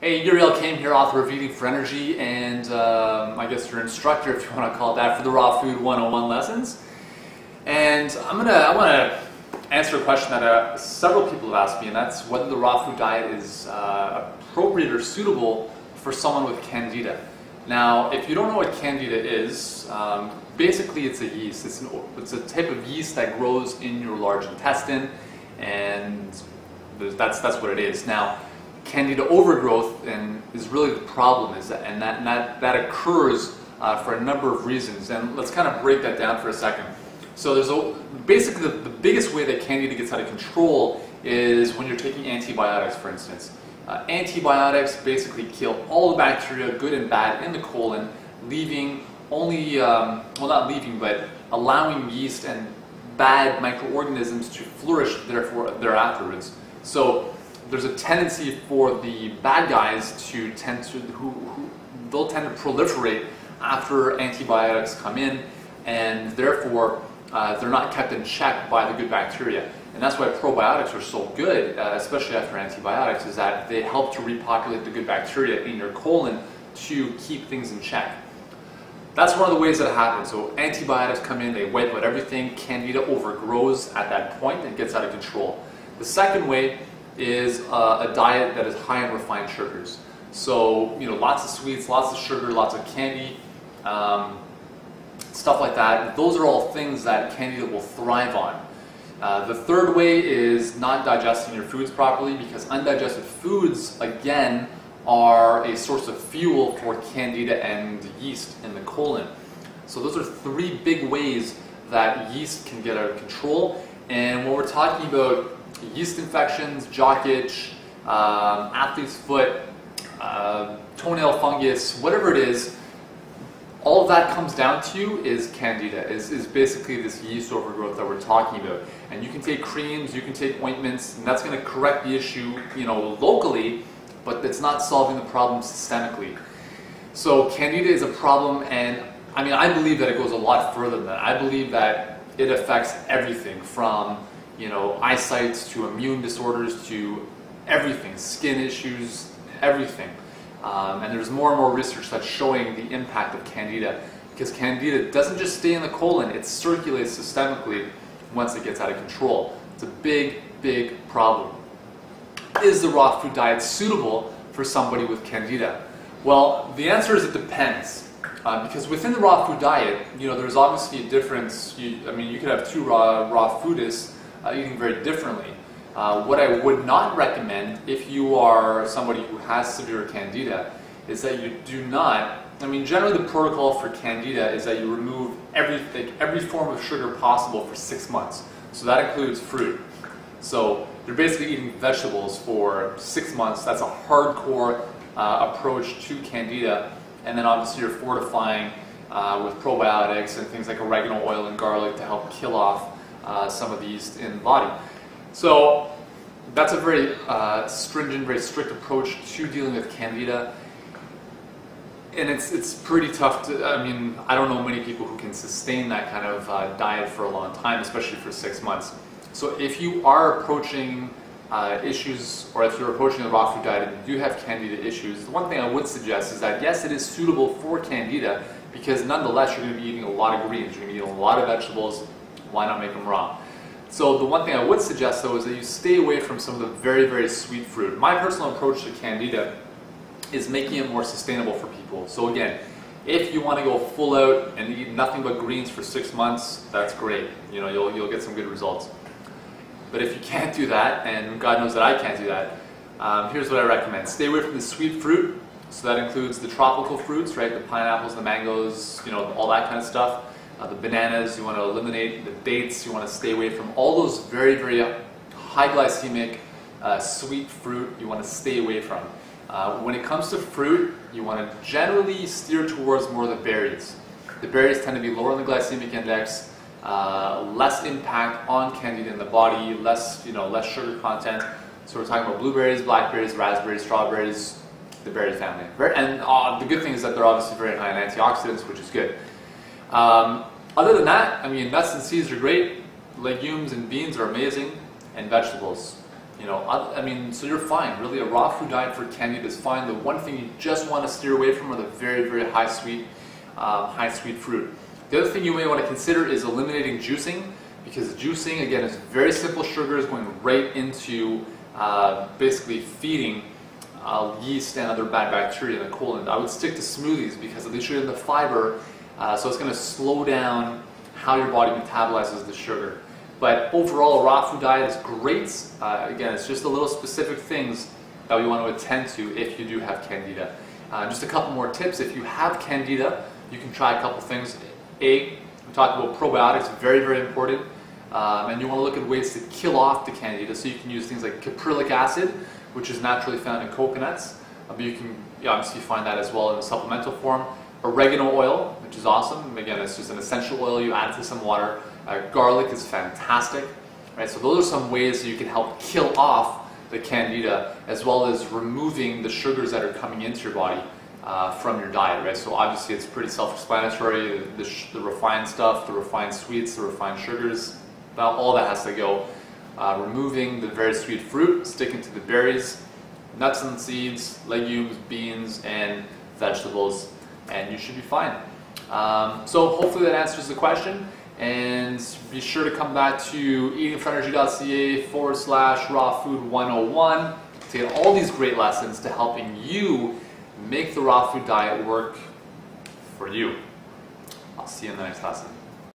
Hey, Uriel Kame here, author of Eating for Energy, and I guess your instructor, if you want to call it that, for the Raw Food 101 lessons. And I want to answer a question that several people have asked me, and that's whether the raw food diet is appropriate or suitable for someone with candida. Now, if you don't know what candida is, basically it's a yeast. It's a type of yeast that grows in your large intestine, and that's what it is. Now, candida overgrowth is really the problem, and that occurs for a number of reasons. And let's kind of break that down for a second. So basically the biggest way that candida gets out of control is when you're taking antibiotics, for instance. Antibiotics basically kill all the bacteria, good and bad, in the colon, leaving only, well, not leaving, but allowing yeast and bad microorganisms to flourish thereafterwards. So there's a tendency for the bad guys they'll tend to proliferate after antibiotics come in, and therefore they're not kept in check by the good bacteria. And that's why probiotics are so good, especially after antibiotics, is that they help to repopulate the good bacteria in your colon to keep things in check. That's one of the ways that it happens. So antibiotics come in, they wipe out everything, candida overgrows at that point and gets out of control. The second way is a diet that is high in refined sugars. So, lots of sweets, lots of sugar, lots of candy, stuff like that. Those are all things that candida will thrive on. The third way is not digesting your foods properly, because undigested foods, again, are a source of fuel for candida and yeast in the colon. So those are three big ways that yeast can get out of control. And when we're talking about yeast infections, jock itch, athlete's foot, toenail fungus, whatever it is, all of that comes down to is candida, is basically this yeast overgrowth that we're talking about. And you can take creams, you can take ointments, and that's going to correct the issue, locally, but it's not solving the problem systemically. So candida is a problem, and I believe that it goes a lot further than that. I believe that it affects everything from eyesight to immune disorders to everything, skin issues, everything. And there's more and more research that's showing the impact of candida, because candida doesn't just stay in the colon, it circulates systemically once it gets out of control. It's a big, big problem. Is the raw food diet suitable for somebody with candida? Well, the answer is it depends. Because within the raw food diet, there's obviously a difference. You could have two raw foodists eating very differently. What I would not recommend if you are somebody who has severe candida is that you do not, generally the protocol for candida is that you remove every form of sugar possible for 6 months. So that includes fruit. So you're basically eating vegetables for 6 months. That's a hardcore approach to candida. And then obviously you're fortifying with probiotics and things like oregano oil and garlic to help kill off some of the yeast in the body. So that's a very stringent, very strict approach to dealing with candida. And it's pretty tough to, I don't know many people who can sustain that kind of diet for a long time, especially for 6 months. So if you are approaching issues, or if you're approaching the raw food diet and you do have candida issues, the one thing I would suggest is that yes, it is suitable for candida, because nonetheless you're going to be eating a lot of greens, you're going to be eating a lot of vegetables. Why not make them raw? So the one thing I would suggest though is that you stay away from some of the very, very sweet fruit. My personal approach to candida is making it more sustainable for people. So again, if you want to go full out and eat nothing but greens for 6 months, that's great. You'll get some good results. But if you can't do that, and God knows that I can't do that, here's what I recommend. Stay away from the sweet fruit. So that includes the tropical fruits, right? The pineapples, the mangoes, all that kind of stuff. The bananas, you want to eliminate. The dates, you want to stay away from. All those very, very high glycemic sweet fruit, you want to stay away from. When it comes to fruit, you want to generally steer towards more of the berries. The berries tend to be lower on the glycemic index, less impact on candida in the body, less sugar content. So we're talking about blueberries, blackberries, raspberries, strawberries, the berry family. And the good thing is that they're obviously very high in antioxidants, which is good. Other than that, nuts and seeds are great, legumes and beans are amazing, and vegetables. You know, I mean, so you're fine. Really, a raw food diet for candida is fine. The one thing you just want to steer away from are the very, very high sweet fruit. The other thing you may want to consider is eliminating juicing, because juicing, again, is very simple sugars going right into basically feeding yeast and other bad bacteria in the colon. I would stick to smoothies because at least you're in the fiber, so it's going to slow down how your body metabolizes the sugar. But overall, a raw food diet is great. Again, it's just the little specific things that we want to attend to if you do have candida. Just a couple more tips. If you have candida, you can try a couple things. We talked about probiotics, very, very important. And you want to look at ways to kill off the candida. So you can use things like caprylic acid, which is naturally found in coconuts. But you can obviously find that as well in the supplemental form. Oregano oil, which is awesome. Again, it's just an essential oil. You add it to some water. Garlic is fantastic. Right? So those are some ways that you can help kill off the candida, as well as removing the sugars that are coming into your body from your diet. Right? So obviously it's pretty self-explanatory. The refined stuff, the refined sweets, the refined sugars, all that has to go. Removing the very sweet fruit, sticking to the berries, nuts and seeds, legumes, beans, and vegetables, and you should be fine. So hopefully that answers the question, and be sure to come back to eatingforenergy.ca/rawfood101 to get all these great lessons to helping you make the raw food diet work for you. I'll see you in the next lesson.